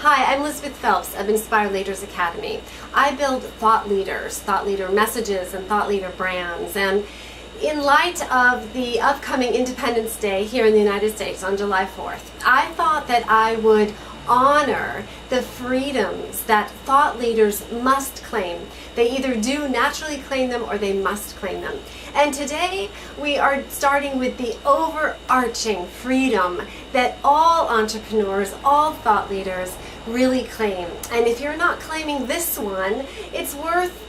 Hi, I'm Elizabeth Phelps of Inspired Leaders Academy. I build thought leaders, thought leader messages, and thought leader brands. And in light of the upcoming Independence Day here in the United States on July 4th, I thought that I would honor the freedoms that thought leaders must claim. They either do naturally claim them or they must claim them. And today we are starting with the overarching freedom that all entrepreneurs, all thought leaders really claim. And if you're not claiming this one, it's worth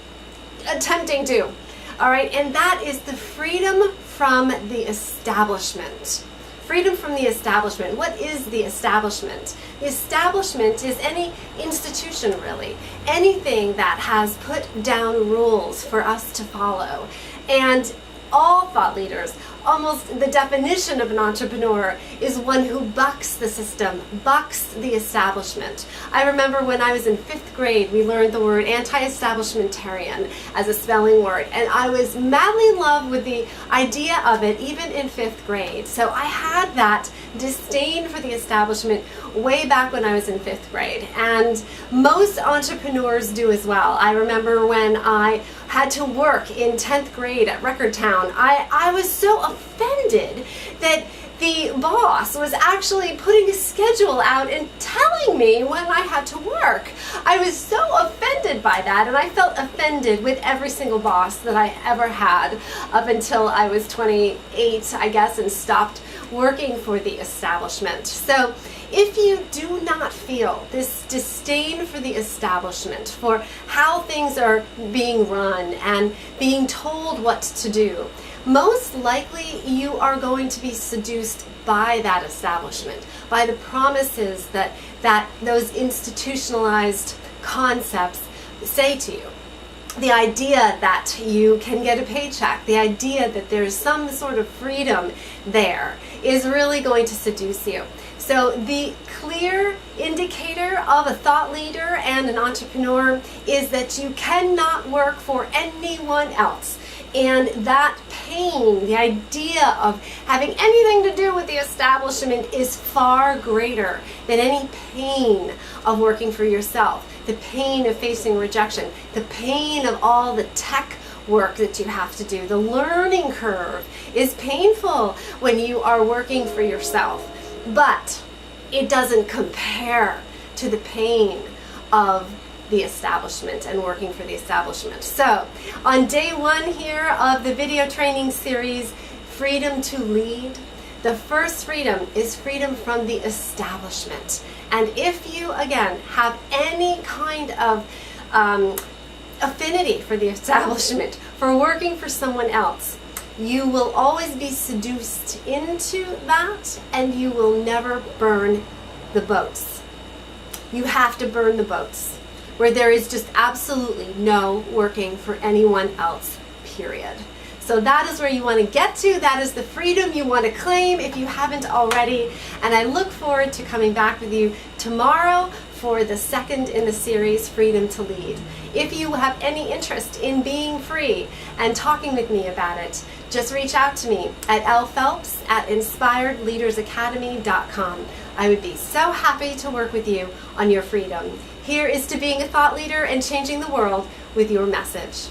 attempting to. All right, and that is the freedom from the establishment. Freedom from the establishment. What is the establishment? The establishment is any institution, really. Anything that has put down rules for us to follow. And all thought leaders, almost the definition of an entrepreneur is one who bucks the system, bucks the establishment. I remember when I was in 5th grade, we learned the word anti-establishmentarian as a spelling word, and I was madly in love with the idea of it even in 5th grade. So I had that disdain for the establishment way back when I was in 5th grade, and most entrepreneurs do as well. I remember when I had to work in 10th grade at Record Town, I was so offended that the boss was actually putting a schedule out and telling me when I had to work. I was so offended by that, and I felt offended with every single boss that I ever had up until I was 28, I guess, and stopped working for the establishment. So if you do not feel this disdain for the establishment, for how things are being run and being told what to do, most likely you are going to be seduced by that establishment, by the promises that those institutionalized concepts say to you. The idea that you can get a paycheck, the idea that there's some sort of freedom there is really going to seduce you. So the clear indicator of a thought leader and an entrepreneur is that you cannot work for anyone else. And that pain, the idea of having anything to do with the establishment, is far greater than any pain of working for yourself, the pain of facing rejection, the pain of all the tech work that you have to do. The learning curve is painful when you are working for yourself, but it doesn't compare to the pain of the establishment and working for the establishment. So on day 1 here of the video training series, Freedom to Lead, the first freedom is freedom from the establishment. And if you, again, have any kind of affinity for the establishment, for working for someone else, you will always be seduced into that, and you will never burn the boats. You have to burn the boats where there is just absolutely no working for anyone else, period. So that is where you want to get to. That is the freedom you want to claim if you haven't already. And I look forward to coming back with you tomorrow for the second in the series, Freedom to Lead. If you have any interest in being free and talking with me about it, just reach out to me at lphelps@inspiredleadersacademy.com. I would be so happy to work with you on your freedom. Here is to being a thought leader and changing the world with your message.